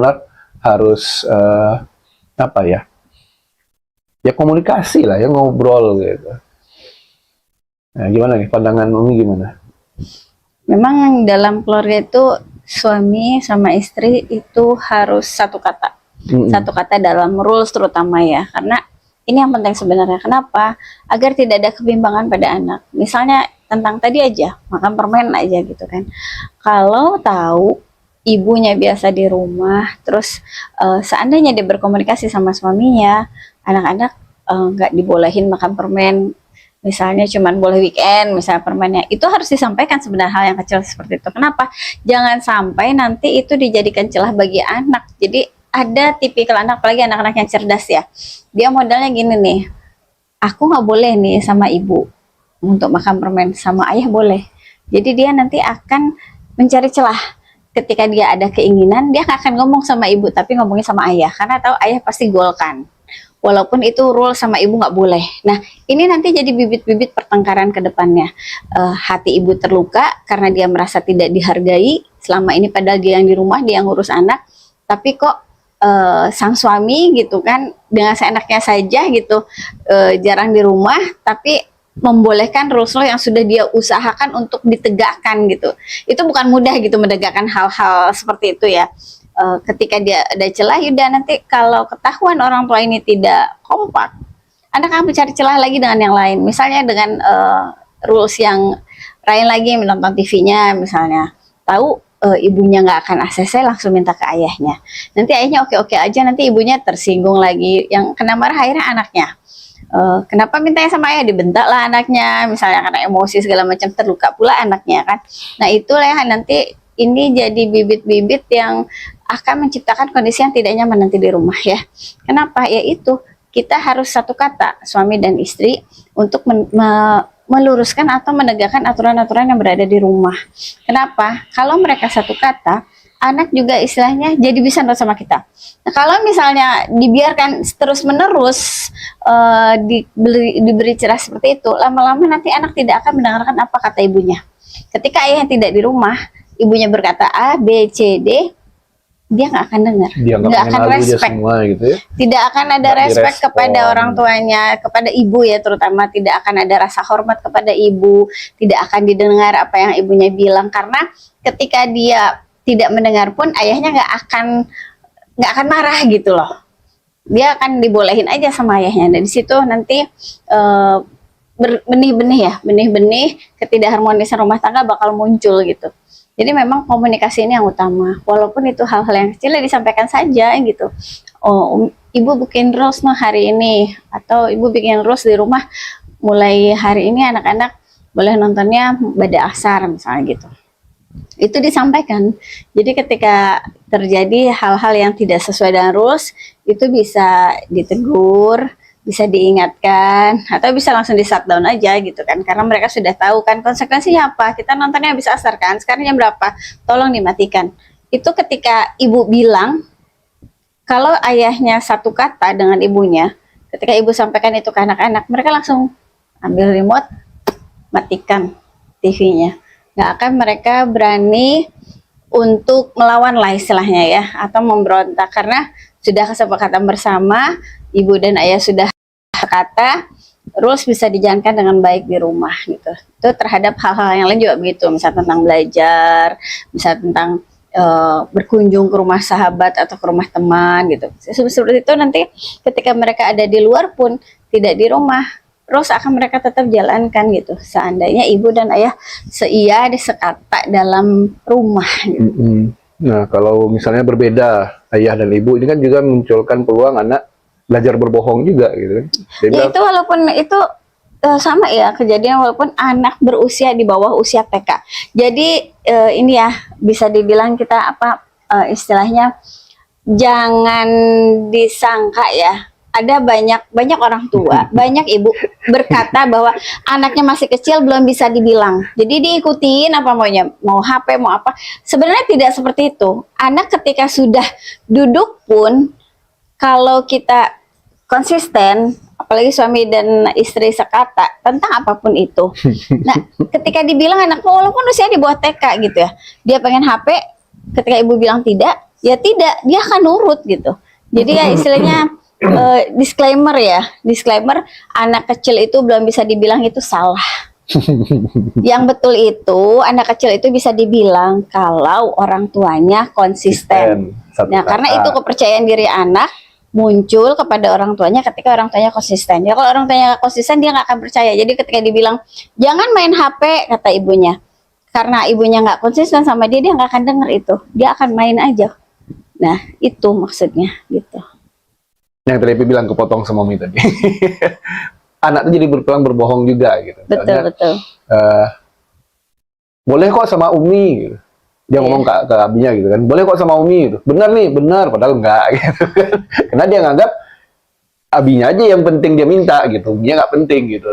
benar-benar harus apa ya? Ya komunikasi lah, ya ngobrol gitu. Nah, gimana nih pandangan Umi gimana? Memang dalam keluarga itu suami sama istri itu harus satu kata. Satu kata dalam rules terutama ya. Karena ini yang penting sebenarnya. Kenapa? Agar tidak ada kebimbangan pada anak. Misalnya tentang tadi aja, makan permen aja gitu kan. Kalau tahu ibunya biasa di rumah, terus seandainya dia berkomunikasi sama suaminya, anak-anak nggak dibolehin makan permen, misalnya cuman boleh weekend misalnya permennya, itu harus disampaikan sebenarnya hal yang kecil seperti itu. Kenapa? Jangan sampai nanti itu dijadikan celah bagi anak. Jadi ada tipikal anak, apalagi anak-anak yang cerdas ya, dia modalnya gini nih, aku nggak boleh nih sama ibu untuk makan permen, sama ayah boleh. Jadi dia nanti akan mencari celah. Ketika dia ada keinginan, dia akan ngomong sama ibu, tapi ngomongnya sama ayah, karena tahu ayah pasti golkan. Walaupun itu rule sama ibu nggak boleh. Nah, ini nanti jadi bibit-bibit pertengkaran ke depannya. Hati ibu terluka karena dia merasa tidak dihargai. Selama ini padahal dia yang di rumah, dia yang ngurus anak. Tapi kok sang suami gitu kan, dengan seenaknya saja gitu, jarang di rumah, tapi membolehkan rules yang sudah dia usahakan untuk ditegakkan gitu. Itu bukan mudah gitu menegakkan hal-hal seperti itu ya. Ketika dia ada celah, yaudah nanti kalau ketahuan orang tua ini tidak kompak, anak akan mencari celah lagi dengan yang lain. Misalnya dengan rules yang lain lagi, menonton TV-nya misalnya, tahu ibunya nggak akan ACC, langsung minta ke ayahnya. Nanti ayahnya oke-oke aja, nanti ibunya tersinggung lagi, yang kena marah akhirnya anaknya. Kenapa mintanya sama ayah, dibentak lah anaknya, misalnya karena emosi segala macam, terluka pula anaknya kan. Nah itulah yang nanti ini jadi bibit-bibit yang akan menciptakan kondisi yang tidak nyaman nanti di rumah ya. Kenapa? Yaitu kita harus satu kata, suami dan istri, untuk meluruskan atau menegakkan aturan-aturan yang berada di rumah. Kenapa? Kalau mereka satu kata, anak juga istilahnya jadi bisa nurut sama kita. Nah, kalau misalnya dibiarkan terus-menerus diberi cerah seperti itu, lama-lama nanti anak tidak akan mendengarkan apa kata ibunya. Ketika ayahnya tidak di rumah, ibunya berkata A, B, C, D, dia nggak akan dengar, nggak akan respect, gitu ya. Tidak akan ada respect kepada orang tuanya, kepada ibu ya terutama, tidak akan ada rasa hormat kepada ibu, tidak akan didengar apa yang ibunya bilang, karena ketika dia tidak mendengar pun ayahnya nggak akan marah gitu loh, dia akan dibolehin aja sama ayahnya. Dan di situ nanti benih-benih ketidakharmonisan rumah tangga bakal muncul gitu. Jadi memang komunikasi ini yang utama. Walaupun itu hal-hal yang kecil disampaikan saja gitu. Oh, ibu bikin rules no hari ini, atau ibu bikin rules di rumah mulai hari ini anak-anak boleh nontonnya pada asar misalnya gitu. Itu disampaikan. Jadi ketika terjadi hal-hal yang tidak sesuai dengan rules, itu bisa ditegur, bisa diingatkan, atau bisa langsung di shutdown aja gitu kan, karena mereka sudah tahu kan konsekuensinya apa. Kita nontonnya habis asar kan, sekarang jam berapa, tolong dimatikan. Itu ketika ibu bilang, kalau ayahnya satu kata dengan ibunya, ketika ibu sampaikan itu ke anak-anak, mereka langsung ambil remote, matikan TV-nya. Nggak akan mereka berani untuk melawan lah istilahnya ya, atau memberontak, karena sudah kesepakatan bersama, ibu dan ayah sudah kata, rules bisa dijalankan dengan baik di rumah gitu. Itu terhadap hal-hal yang lain juga begitu, misalnya tentang belajar, misalnya tentang berkunjung ke rumah sahabat atau ke rumah teman gitu. Seperti itu nanti ketika mereka ada di luar pun, tidak di rumah, rules akan mereka tetap jalankan gitu. Seandainya ibu dan ayah seia sekata dalam rumah gitu. Nah, kalau misalnya berbeda ayah dan ibu, ini kan juga munculkan peluang anak belajar berbohong juga gitu kan. Ya itu walaupun itu sama ya kejadian, walaupun anak berusia di bawah usia TK. Jadi ini ya bisa dibilang kita apa istilahnya, jangan disangka ya. Ada banyak orang tua, banyak ibu berkata bahwa anaknya masih kecil belum bisa dibilang. Jadi diikutin apa maunya, mau HP, mau apa. Sebenarnya tidak seperti itu. Anak ketika sudah duduk pun, kalau kita konsisten, apalagi suami dan istri sekata tentang apapun itu. Nah, ketika dibilang anak, walaupun usia di bawah TK gitu ya, dia pengen HP, ketika ibu bilang tidak, ya tidak, dia akan nurut gitu. Jadi ya istilahnya disclaimer, anak kecil itu belum bisa dibilang itu salah. Yang betul itu anak kecil itu bisa dibilang kalau orang tuanya konsisten. Satu Nah, karena kata. itu kepercayaan diri anak muncul kepada orang tuanya ketika orang tuanya konsisten. Ya kalau orang tuanya nggak konsisten dia nggak akan percaya. Jadi ketika dibilang jangan main HP kata ibunya, karena ibunya nggak konsisten sama dia, dia nggak akan denger itu. Dia akan main aja. Nah itu maksudnya gitu. Yang tadi Epi bilang kepotong sama Umi tadi. Anak tuh jadi berpeluang berbohong juga gitu. Betul Misalnya, betul. Boleh kok sama Umi gitu. Dia Iya. ngomong ke abinya gitu kan, boleh kok sama Umi gitu. Benar nih, benar, padahal enggak gitu kan. Karena dia nganggap abinya aja yang penting dia minta gitu, dia nggak penting gitu.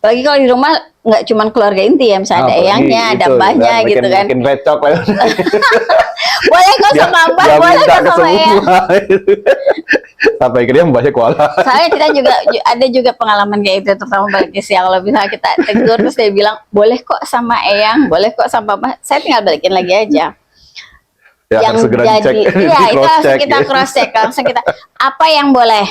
Apalagi kalau di rumah nggak cuma keluarga inti ya, misalnya ada Apalagi eyangnya, ada itu, mbahnya makin, gitu kan. makin recok lah. Boleh kok sama mbah, Dia boleh minta kok ke sama eyang. semua. Sampai ke dia membahasnya kuala. Soalnya kita juga ada juga pengalaman kayak itu, terutama bagi yang kalau misalnya kita tegur terus dia bilang boleh kok sama eyang, boleh kok sama mbah, saya tinggal balikin lagi aja. Ya, Yang harus segera jadi, dicek, iya itu di-cross langsung check, kita ya. cross check, langsung kita apa yang boleh,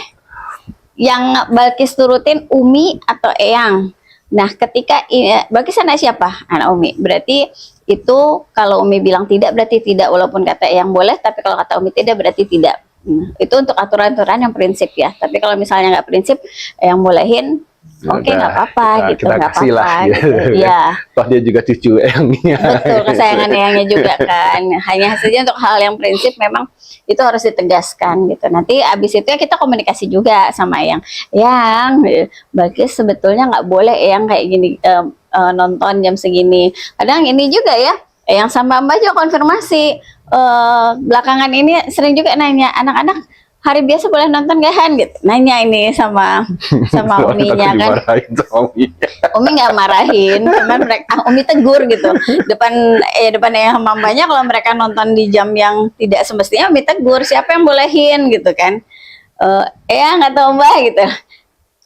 yang Balkis turutin Umi atau eyang. Nah ketika Balkis anak siapa? Anak Umi. Berarti itu kalau Umi bilang tidak berarti tidak, walaupun kata eyang boleh, tapi kalau kata Umi tidak berarti tidak. Itu untuk aturan-aturan yang prinsip ya. Tapi kalau misalnya nggak prinsip, yang bolehin, oke Udah, nggak apa-apa gitu, kita nggak kasih lah, apa-apa gitu. gitu. Iya. Toh dia juga cucu eyangnya. Betul, kesayangan eyangnya juga kan. Hanya saja untuk hal yang prinsip memang itu harus ditegaskan gitu. Nanti abis itu ya kita komunikasi juga sama eyang. Yang Balkis sebetulnya nggak boleh eyang kayak gini nonton jam segini. Kadang ini juga ya, eyang sama Mbak juga konfirmasi. Belakangan ini sering juga nanya, anak-anak hari biasa boleh nonton gak Han gitu. Nanya ini sama Uminya kan. Dimarahin sama Uminya. Umi nggak marahin, cuman mereka Umi tegur gitu. Depan yang mamanya kalau mereka nonton di jam yang tidak semestinya Umi tegur, siapa yang bolehin gitu kan. Nggak tahu Mbak gitu.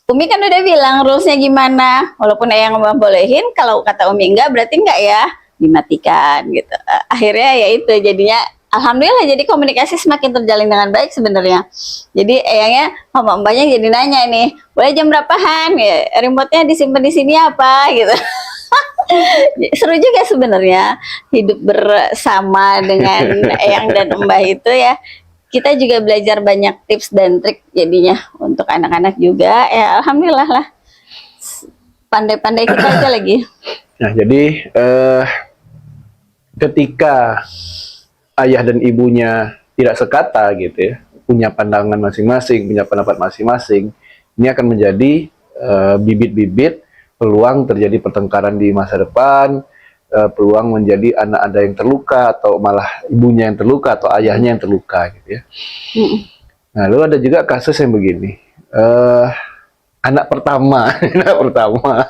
Umi kan udah bilang rulesnya gimana, walaupun yang Mbak bolehin, kalau kata Umi enggak berarti enggak ya, dimatikan gitu. Akhirnya ya itu jadinya alhamdulillah jadi komunikasi semakin terjalin dengan baik sebenarnya. Jadi eyangnya sama mbaknya jadi nanya nih, boleh jam berapaan ya, remote-nya disimpan di sini apa gitu. Seru juga sebenarnya hidup bersama dengan eyang dan mbah itu ya. Kita juga belajar banyak tips dan trik jadinya untuk anak-anak juga. Ya alhamdulillah lah. Pandai-pandai kita aja lagi. Nah, jadi ketika ayah dan ibunya tidak sekata gitu ya, punya pandangan masing-masing, punya pendapat masing-masing, ini akan menjadi bibit-bibit peluang terjadi pertengkaran di masa depan, peluang menjadi anak ada yang terluka atau malah ibunya yang terluka atau ayahnya yang terluka gitu ya. Nah, lalu ada juga kasus yang begini, anak pertama, anak pertama